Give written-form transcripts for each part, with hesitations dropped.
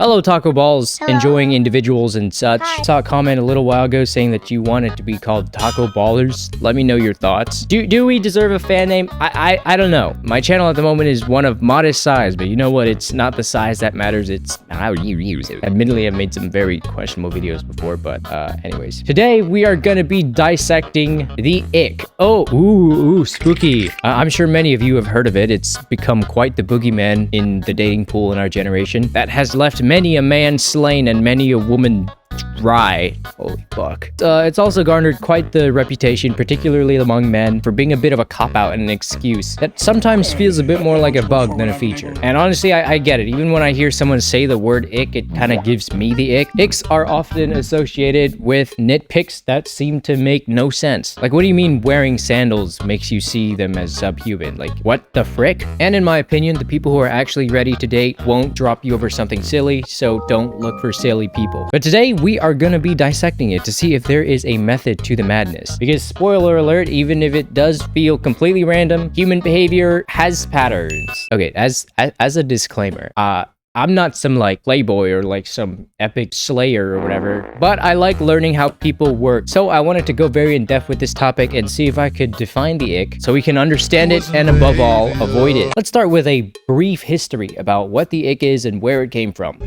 Hello, Taco Balls, Hello. enjoying individuals and such. Hi. Saw a comment a little while ago saying that you want it to be called Taco Ballers. Let me know your thoughts. Do we deserve a fan name? I don't know. My channel at the moment is one of modest size, but you know what? It's not the size that matters. It's how you use it. Admittedly, I've made some very questionable videos before, but anyways. Today, we are gonna be dissecting the ick. Oh, ooh, spooky. I'm sure many of you have heard of it. It's become quite the boogeyman in the dating pool in our generation that has left many a man slain and many a woman dry. Holy fuck. It's also garnered quite the reputation, particularly among men, for being a bit of a cop-out and an excuse that sometimes feels a bit more like a bug than a feature. And honestly, I get it. Even when I hear someone say the word ick, it kind of gives me the ick. Icks are often associated with nitpicks that seem to make no sense. Like, what do you mean wearing sandals makes you see them as subhuman? Like, what the frick? And in my opinion, the people who are actually ready to date won't drop you over something silly, so don't look for silly people. But today, we are gonna be dissecting it to see if there is a method to the madness. Because spoiler alert, even if it does feel completely random, human behavior has patterns. Okay, as a disclaimer, I'm not some like playboy or like some epic slayer or whatever, but I like learning how people work. So I wanted to go very in depth with this topic and see if I could define the ick so we can understand it and above all, avoid it. Let's start with a brief history about what the ick is and where it came from.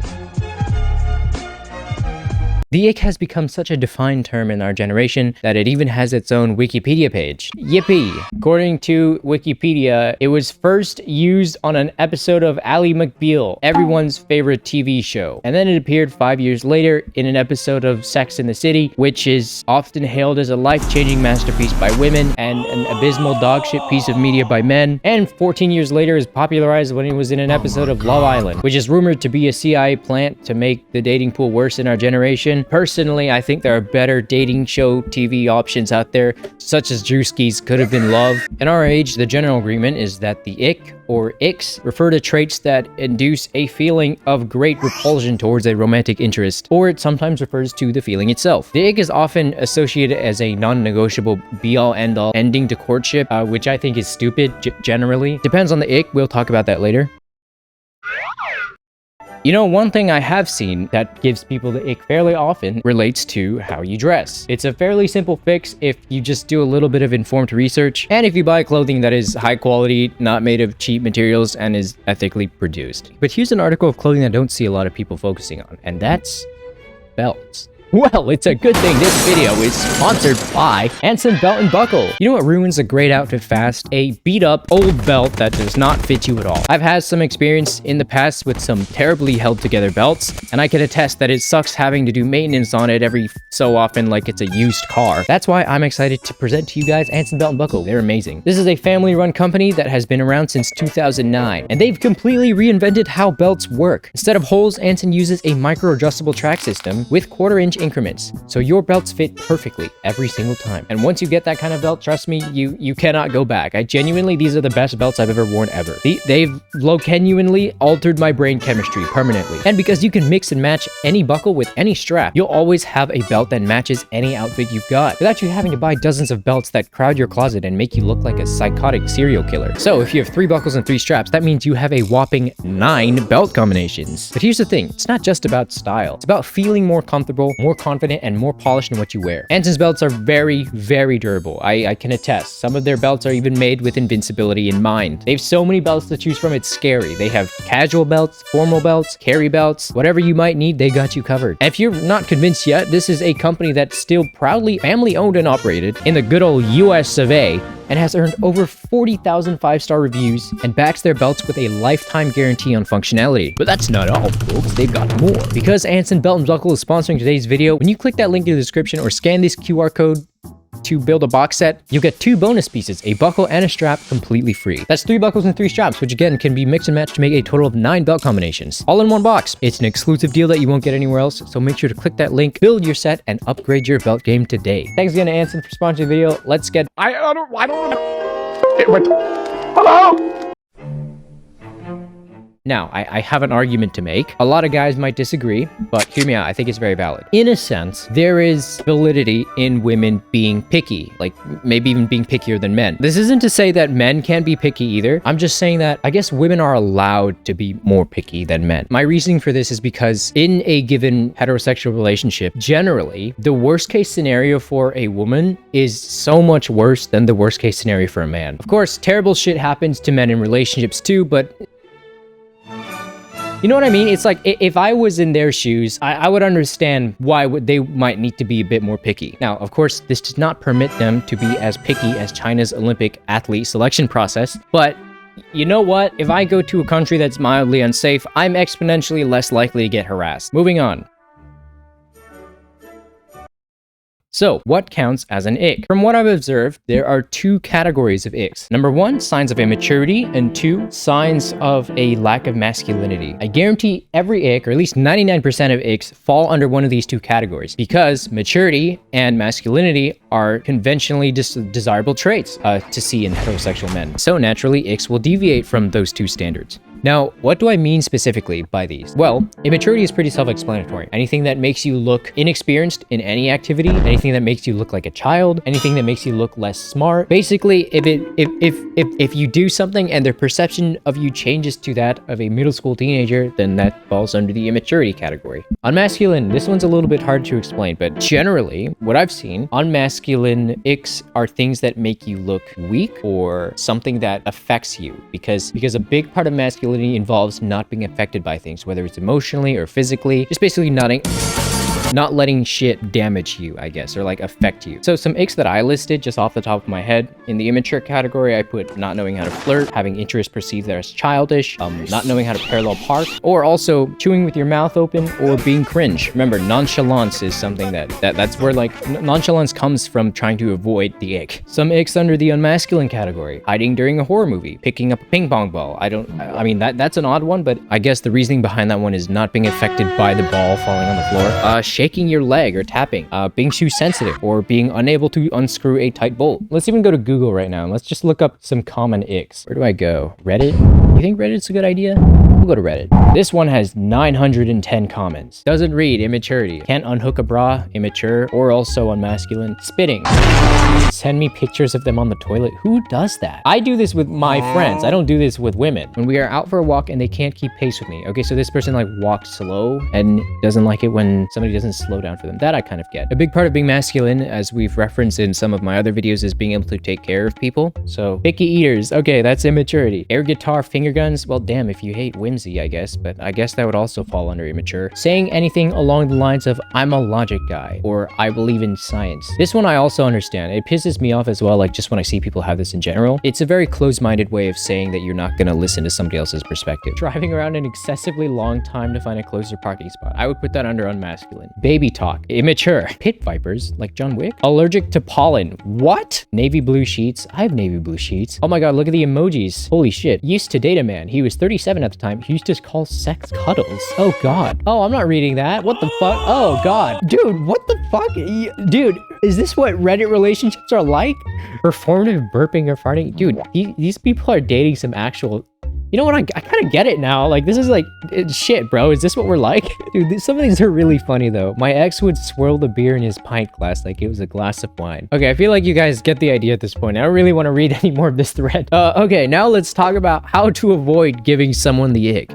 The ick has become such a defined term in our generation that it even has its own Wikipedia page. Yippee! According to Wikipedia, it was first used on an episode of Ally McBeal, everyone's favorite TV show. And then it appeared 5 years later in an episode of Sex and the City, which is often hailed as a life-changing masterpiece by women and an abysmal dogshit piece of media by men. And 14 years later is popularized when it was in an episode of Love Island, which is rumored to be a CIA plant to make the dating pool worse in our generation. Personally, I think there are better dating show TV options out there, such as Drewski's Could Have Been Love. In our age, the general agreement is that the ick or icks refer to traits that induce a feeling of great repulsion towards a romantic interest, or it sometimes refers to the feeling itself. The ick is often associated as a non-negotiable be-all end-all ending to courtship, which I think is stupid generally. Depends on the ick, we'll talk about that later. You know, one thing I have seen that gives people the ick fairly often relates to how you dress. It's a fairly simple fix if you just do a little bit of informed research, and if you buy clothing that is high quality, not made of cheap materials, and is ethically produced. But here's an article of clothing I don't see a lot of people focusing on, and that's belts. Well, it's a good thing this video is sponsored by Anson Belt & Buckle. You know what ruins a great outfit fast? A beat-up old belt that does not fit you at all. I've had some experience in the past with some terribly held-together belts, and I can attest that it sucks having to do maintenance on it every so often like it's a used car. That's why I'm excited to present to you guys Anson Belt & Buckle. They're amazing. This is a family-run company that has been around since 2009, and they've completely reinvented how belts work. Instead of holes, Anson uses a micro-adjustable track system with quarter-inch increments, so your belts fit perfectly every single time. And once you get that kind of belt, trust me, you cannot go back. These are the best belts I've ever worn ever. They've genuinely altered my brain chemistry permanently. And because you can mix and match any buckle with any strap, you'll always have a belt that matches any outfit you've got, without you having to buy dozens of belts that crowd your closet and make you look like a psychotic serial killer. So if you have 3 buckles and 3 straps, that means you have a whopping 9 belt combinations. But here's the thing, it's not just about style. It's about feeling more comfortable, more confident, and more polished in what you wear. Anson's belts are very, very durable. I can attest. Some of their belts are even made with invincibility in mind. They have so many belts to choose from, it's scary. They have casual belts, formal belts, carry belts, whatever you might need, they got you covered. And if you're not convinced yet, this is a company that's still proudly family owned and operated in the good old US of A, and has earned over 40,000 5-star reviews and backs their belts with a lifetime guarantee on functionality. But that's not all, folks. They've got more. Because Anson Belt & Buckle is sponsoring today's video, when you click that link in the description or scan this QR code to build a box set, you'll get 2 bonus pieces, a buckle and a strap, completely free. That's 3 buckles and 3 straps, which again can be mixed and matched to make a total of 9 belt combinations, all in one box. It's an exclusive deal that you won't get anywhere else, so make sure to click that link, build your set, and upgrade your belt game today. Thanks again to Anson for sponsoring the video. Let's get... Hello? Now, I have an argument to make. A lot of guys might disagree, but hear me out. I think it's very valid. In a sense, there is validity in women being picky, like maybe even being pickier than men. This isn't to say that men can't be picky either. I'm just saying that I guess women are allowed to be more picky than men. My reasoning for this is because in a given heterosexual relationship, generally, the worst case scenario for a woman is so much worse than the worst case scenario for a man. Of course, terrible shit happens to men in relationships too, but you know what I mean? It's like, if I was in their shoes, I would understand why they might need to be a bit more picky. Now, of course, this does not permit them to be as picky as China's Olympic athlete selection process, but you know what? If I go to a country that's mildly unsafe, I'm exponentially less likely to get harassed. Moving on. So, what counts as an ick? From what I've observed, there are two categories of icks. Number one, signs of immaturity, and two, signs of a lack of masculinity. I guarantee every ick, or at least 99% of icks, fall under one of these two categories because maturity and masculinity are conventionally desirable traits to see in heterosexual men. So naturally, icks will deviate from those two standards. Now, what do I mean specifically by these? Well, immaturity is pretty self-explanatory. Anything that makes you look inexperienced in any activity, anything that makes you look like a child, anything that makes you look less smart. Basically, if you do something and their perception of you changes to that of a middle school teenager, then that falls under the immaturity category. Unmasculine, this one's a little bit hard to explain, but generally, what I've seen, unmasculine icks are things that make you look weak or something that affects you because a big part of masculinity involves not being affected by things, whether it's emotionally or physically, just basically not letting shit damage you, I guess, or like affect you. So some icks that I listed just off the top of my head, in the immature category, I put not knowing how to flirt, having interest perceived as childish, not knowing how to parallel park, or also chewing with your mouth open or being cringe. Remember, nonchalance is something that's where like nonchalance comes from trying to avoid the ick. Some icks under the unmasculine category, hiding during a horror movie, picking up a ping pong ball. I mean, that's an odd one, but I guess the reasoning behind that one is not being affected by the ball falling on the floor. Shaking your leg or tapping, being too sensitive, or being unable to unscrew a tight bolt. Let's even go to Google right now. Let's just look up some common icks. Where do I go? Reddit? You think Reddit's a good idea? We'll go to Reddit. This one has 910 comments. Doesn't read, immaturity. Can't unhook a bra, immature, or also unmasculine. Spitting. Send me pictures of them on the toilet. Who does that? I do this with my friends. I don't do this with women. When we are out for a walk and they can't keep pace with me. Okay, so this person like walks slow and doesn't like it when somebody doesn't slow down for them. That I kind of get. A big part of being masculine, as we've referenced in some of my other videos, is being able to take care of people. So picky eaters. Okay, that's immaturity. Air guitar, finger guns. Well, damn, if you hate whimsy, I guess, but I guess that would also fall under immature. Saying anything along the lines of, I'm a logic guy, or I believe in science. This one I also understand. It pisses me off as well, like just when I see people have this in general. It's a very closed-minded way of saying that you're not gonna listen to somebody else's perspective. Driving around an excessively long time to find a closer parking spot. I would put that under unmasculine. Baby talk. Immature. Pit vipers, like John Wick. Allergic to pollen. What? Navy blue sheets. I have navy blue sheets. Oh my god, look at the emojis. Holy shit. Used to date a man. He was 37 at the time. He used to call sex cuddles. Oh god. Oh, I'm not reading that. What the fuck? Oh god. Dude, what the fuck? Dude, is this what Reddit relationships are like? Performative burping or farting? Dude, these people are dating some actual... You know what? I kind of get it now. Like, this is like, shit, bro. Is this what we're like? Dude, some of these are really funny, though. My ex would swirl the beer in his pint glass like it was a glass of wine. Okay, I feel like you guys get the idea at this point. I don't really want to read any more of this thread. Okay, now let's talk about how to avoid giving someone the ick.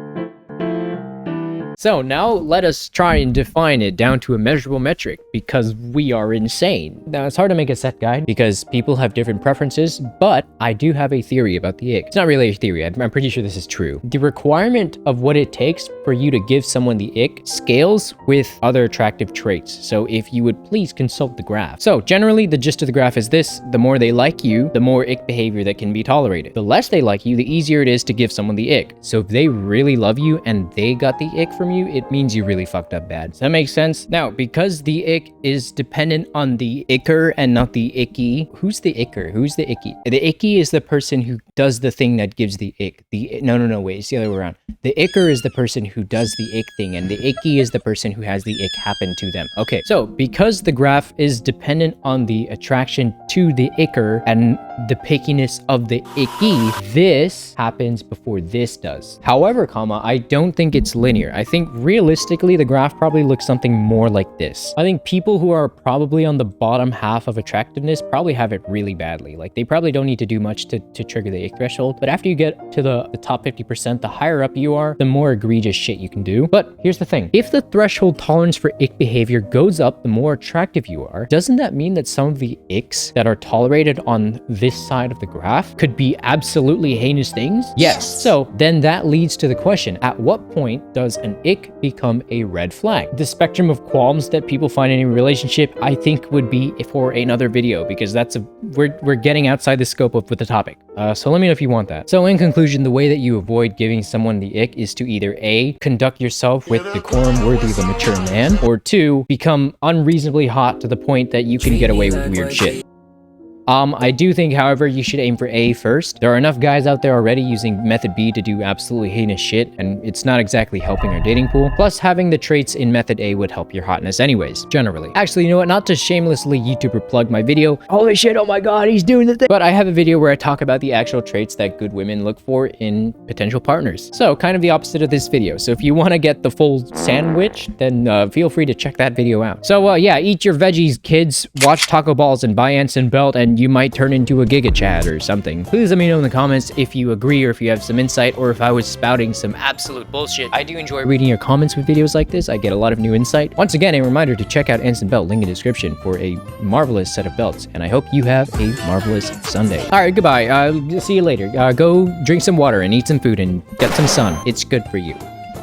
So now let us try and define it down to a measurable metric because we are insane. Now it's hard to make a set guide because people have different preferences, but I do have a theory about the ick. It's not really a theory. I'm pretty sure this is true. The requirement of what it takes for you to give someone the ick scales with other attractive traits. So if you would please consult the graph. So generally the gist of the graph is this: the more they like you, the more ick behavior that can be tolerated. The less they like you, the easier it is to give someone the ick. So if they really love you and they got the ick from from you, it means you really fucked up bad. Does that make sense? Now, because the ick is dependent on the icker and not the icky, who's the icker? Who's the icky? The icky is the person who does the thing that gives the ick. No, wait, it's the other way around. The icker is the person who does the ick thing, and the icky is the person who has the ick happen to them. Okay, so because the graph is dependent on the attraction to the icker and the pickiness of the icky, this happens before this does. However, I don't think it's linear. I think realistically, the graph probably looks something more like this. I think people who are probably on the bottom half of attractiveness probably have it really badly. Like, they probably don't need to do much to trigger the ick threshold, but after you get to the top 50%, the higher up you are, the more egregious shit you can do. But here's the thing. If the threshold tolerance for ick behavior goes up, the more attractive you are, doesn't that mean that some of the icks that are tolerated on this side of the graph could be absolutely heinous things? Yes. So then that leads to the question, at what point does an ick become a red flag? The spectrum of qualms that people find in a relationship, I think, would be for another video, because we're getting outside the scope of the topic. So let me know if you want that. So in conclusion, the way that you avoid giving someone the ick is to either A, conduct yourself with decorum worthy of a mature man, or 2, become unreasonably hot to the point that you can get away with weird shit. I do think, however, you should aim for A first. There are enough guys out there already using method B to do absolutely heinous shit, and it's not exactly helping our dating pool. Plus, having the traits in method A would help your hotness anyways, generally. Actually, you know what? Not to shamelessly YouTuber plug my video. Holy shit, oh my god, he's doing the thing. But I have a video where I talk about the actual traits that good women look for in potential partners. So, kind of the opposite of this video. So if you want to get the full sandwich, then feel free to check that video out. So, yeah, eat your veggies, kids. Watch Taco Balls and buy Anson Belt, and you might turn into a Giga Chad or something. Please let me know in the comments if you agree, or if you have some insight, or if I was spouting some absolute bullshit. I do enjoy reading your comments with videos like this. I get a lot of new insight. Once again, a reminder to check out Anson Belt, link in the description, for a marvelous set of belts, and I hope you have a marvelous Sunday. All right, goodbye. See you later. Go drink some water and eat some food and get some sun. It's good for you.